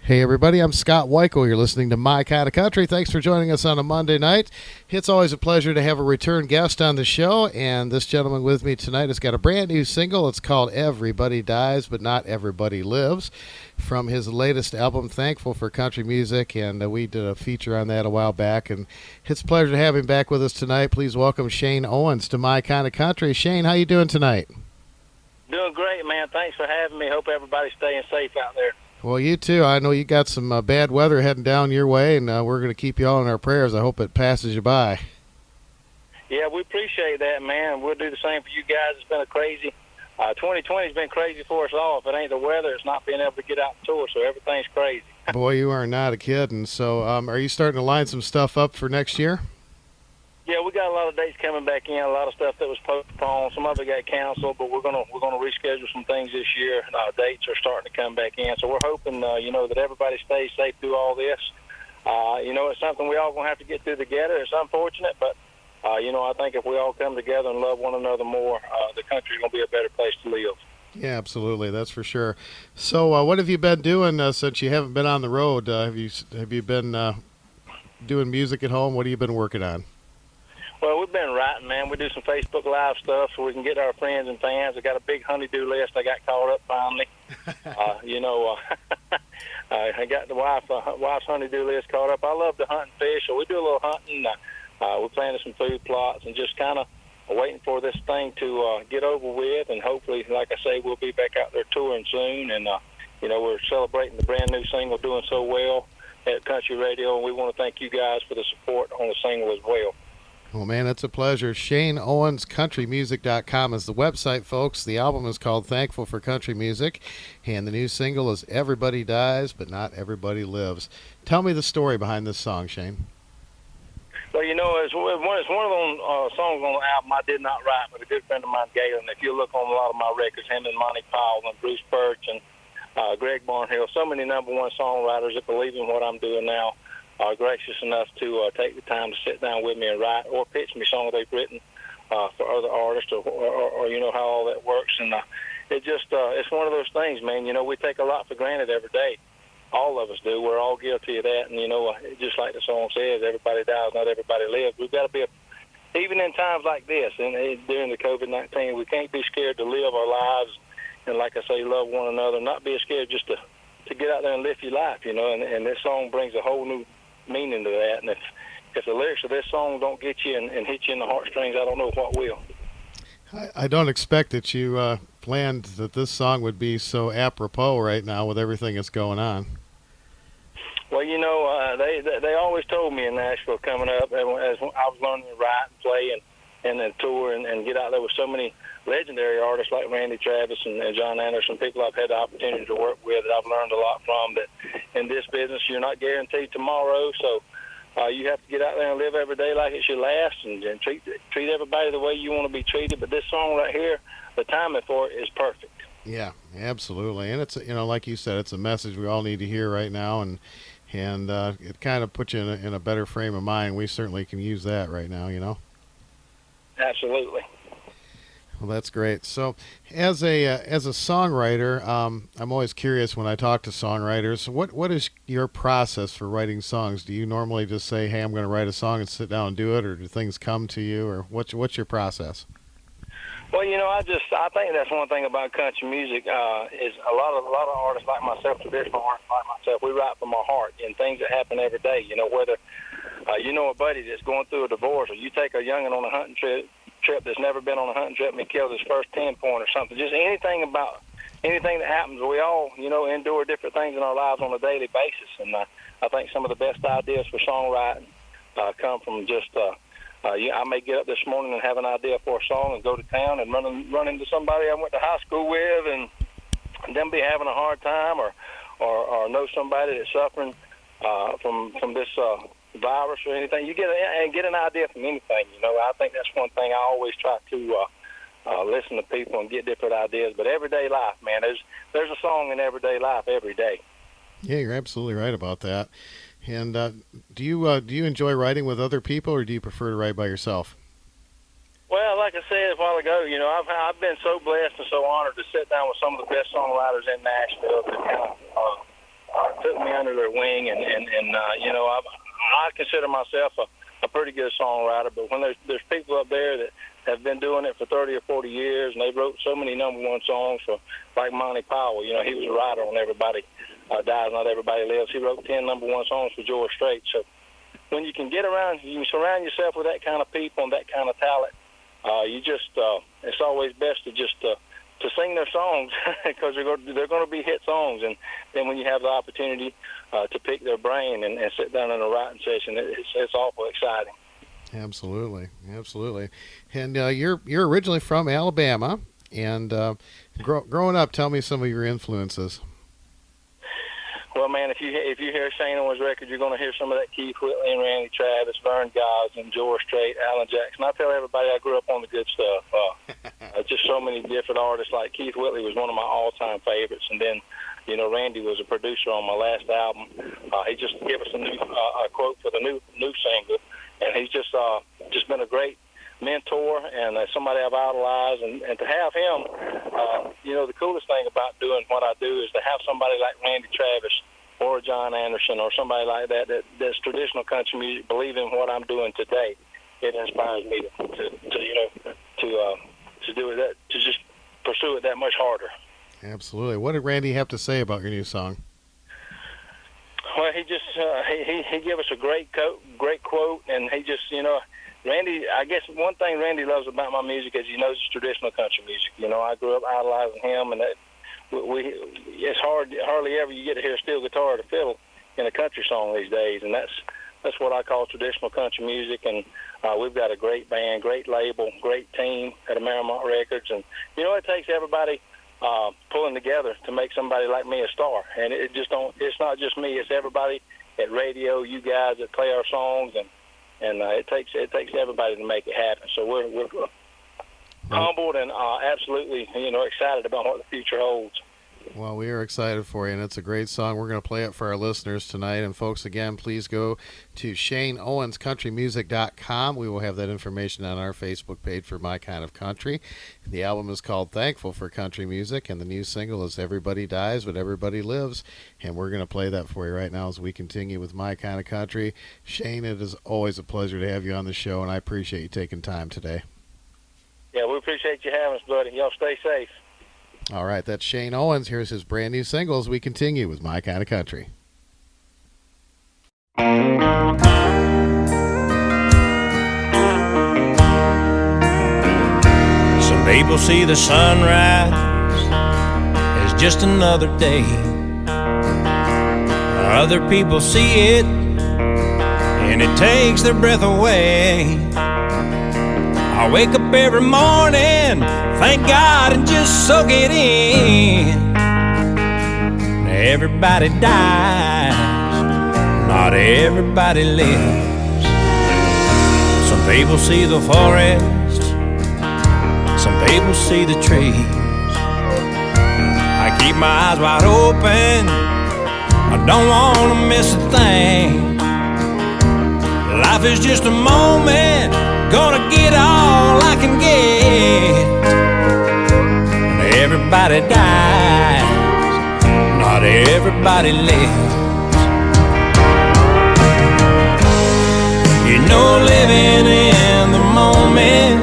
Hey everybody, I'm Scott Wikle. You're listening to My Kind of Country. Thanks for joining us on a Monday night. It's always a pleasure to have a return guest on the show, and this gentleman with me tonight has got a brand new single. It's called Everybody Dies, But Not Everybody Lives, from his latest album, Thankful for Country Music, and we did a feature on that a while back, and it's a pleasure to have him back with us tonight. Please welcome Shane Owens to My Kind of Country. Shane, how you doing tonight? Doing great, man. Thanks for having me. Hope everybody's staying safe out there. Well, you too. I know you got some bad weather heading down your way, and we're going to keep you all in our prayers. I hope it passes you by. Yeah, we appreciate that, man. We'll do the same for you guys. It's been a crazy 2020's been crazy for us all. If it ain't the weather, it's not being able to get out and tour, so everything's crazy. Boy, you are not a kidding. So are you starting to line some stuff up for next year? Yeah, we got a lot of dates coming back in, a lot of stuff that was postponed. Some of it got canceled, but we're gonna reschedule some things this year. Dates are starting to come back in, so we're hoping that everybody stays safe through all this. It's something we all gonna have to get through together. It's unfortunate, but I think if we all come together and love one another more, the country's gonna be a better place to live. Yeah, absolutely, that's for sure. So, what have you been doing since you haven't been on the road? Have you been doing music at home? What have you been working on? Well, we've been writing, man. We do some Facebook Live stuff so we can get our friends and fans. I got a big honeydew list. I got caught up finally. I got the wife's honeydew list caught up. I love to hunt and fish, so we do a little hunting. We're planning some food plots and just kind of waiting for this thing to get over with. And hopefully, like I say, we'll be back out there touring soon. And, we're celebrating the brand new single doing so well at Country Radio. And we want to thank you guys for the support on the single as well. Well, man, it's a pleasure. Shane Owens, countrymusic.com is the website, folks. The album is called Thankful for Country Music, and the new single is Everybody Dies, But Not Everybody Lives. Tell me the story behind this song, Shane. Well, it's one of those songs on the album I did not write, but a good friend of mine, Galen. If you look on a lot of my records, him and Monty Powell and Bruce Birch and Greg Barnhill, so many number one songwriters that believe in what I'm doing now, are gracious enough to take the time to sit down with me and write or pitch me songs they've written for other artists or how all that works. And it's one of those things, man. We take a lot for granted every day. All of us do. We're all guilty of that. And, just like the song says, everybody dies, not everybody lives. We've got to be, even in times like this, and during the COVID-19, we can't be scared to live our lives. And like I say, love one another, not be scared just to get out there and live your life, and this song brings a whole new meaning to that. And if the lyrics of this song don't get you and hit you in the heartstrings, I don't know what will. I don't expect that you planned that this song would be so apropos right now with everything that's going on. Well, they always told me in Nashville coming up, as I was learning to write and play and then tour and get out there with so many legendary artists like Randy Travis and John Anderson, people I've had the opportunity to work with that I've learned a lot from, that in this business you're not guaranteed tomorrow, so you have to get out there and live every day like it's your last and treat everybody the way you want to be treated. But this song right here, the timing for it is perfect. Yeah, absolutely. And it's, like you said, it's a message we all need to hear right now, and it kind of puts you in a better frame of mind. We certainly can use that right now, Absolutely. Well, that's great. So, as a songwriter, I'm always curious when I talk to songwriters. What is your process for writing songs? Do you normally just say, "Hey, I'm going to write a song," and sit down and do it, or do things come to you, or what's your process? Well, I think that's one thing about country music is a lot of artists like myself, traditional artists like myself, we write from our heart and things that happen every day. Whether a buddy that's going through a divorce, or you take a youngin' on a hunting trip that's never been on a hunting trip and he killed his first 10 point or something. Just anything that happens. We all, endure different things in our lives on a daily basis. And I think some of the best ideas for songwriting come from just, I may get up this morning and have an idea for a song and go to town and run into somebody I went to high school with and them be having a hard time or know somebody that's suffering from this virus or anything. You get an idea from anything. I think that's one thing I always try to listen to people and get different ideas. But everyday life, man, there's a song in everyday life every day. Yeah, you're absolutely right about that. And do you enjoy writing with other people, or do you prefer to write by yourself? Well, like I said a while ago, I've been so blessed and so honored to sit down with some of the best songwriters in Nashville that kind of took me under their wing, and you know, I consider myself a pretty good songwriter, but when there's people up there that have been doing it for 30 or 40 years, and they wrote so many #1 songs for, like Monty Powell, you know, he was a writer on Everybody Dies, Not Everybody Lives. He wrote 10 #1 songs for George Strait. So when you can get around, you can surround yourself with that kind of people and that kind of talent, you just, it's always best to just to sing their songs because they're going to be hit songs. And then when you have the opportunity to pick their brain and sit down in a writing session, it's awful exciting. Absolutely. And you're originally from Alabama, and growing up, tell me some of your influences. Well, man, if you hear Shane Owens' record, you're going to hear some of that Keith Whitley and Randy Travis, Vern Giles, and George Strait, Alan Jackson. I tell everybody I grew up on the good stuff. Just so many different artists. Like Keith Whitley was one of my all-time favorites, and then, you know, Randy was a producer on my last album. He just gave us a quote for the new single, and he's just been a great mentor and somebody I've idolized, and to have him, you know, the coolest thing about doing what I do is to have somebody like Randy Travis or John Anderson or somebody like that's traditional country music believe in what I'm doing today. It inspires me to do it, to just pursue it that much harder. Absolutely. What did Randy have to say about your new song? Well, he just he gave us a great quote, and he just, you know, Randy, I guess one thing Randy loves about my music is he knows it's traditional country music. You know, I grew up idolizing him, and it's hardly ever you get to hear a steel guitar or a fiddle in a country song these days, and that's what I call traditional country music. And we've got a great band, great label, great team at Merrimont Records, and you know, it takes everybody pulling together to make somebody like me a star. And it's not just me; it's everybody at radio, you guys that play our songs, and it takes everybody to make it happen. So we're humbled and absolutely, you know, excited about what the future holds. Well, we are excited for you, and it's a great song. We're going to play it for our listeners tonight. And folks, again, please go to ShaneOwensCountryMusic.com. We will have that information on our Facebook page for My Kind of Country. The album is called Thankful for Country Music, and the new single is Everybody Dies, But Everybody Lives. And we're going to play that for you right now as we continue with My Kind of Country. Shane, it is always a pleasure to have you on the show, and I appreciate you taking time today. Yeah, we appreciate you having us, buddy. Y'all stay safe. All right, that's Shane Owens. Here's his brand new single as we continue with My Kind of Country. Some people see the sunrise as just another day. Other people see it and it takes their breath away. I wake up every morning, thank God, and just soak it in. Everybody dies, not everybody lives. Some people see the forest, some people see the trees. I keep my eyes wide open, I don't want to miss a thing. Life is just a moment, gonna get all I can get. Everybody dies, not everybody lives. You know, living in the moment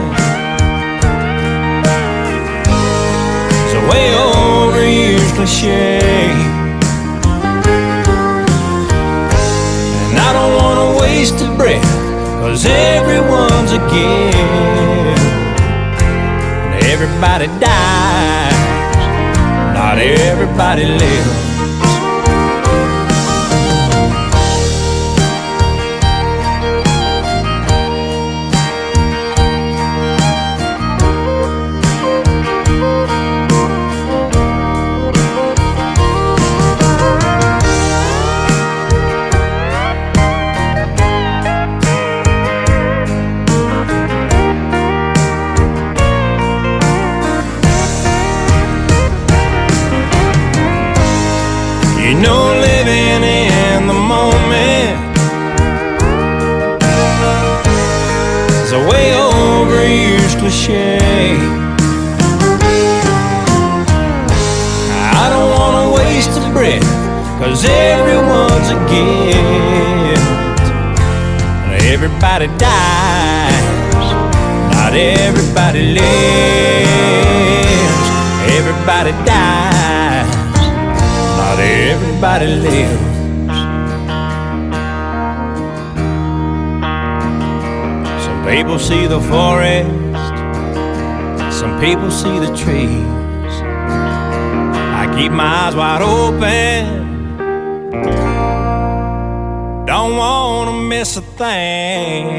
is a way overused cliche, and I don't wanna waste a breath, 'cause everyone's a gift. Everybody dies, not everybody lives. You know, living in the moment is a way overused cliche. I don't wanna waste a breath, 'cause everyone world's a gift. Everybody dies, not everybody lives. Everybody dies, not everybody lives. Some people see the forest, some people see the trees. I keep my eyes wide open, don't wanna miss a thing.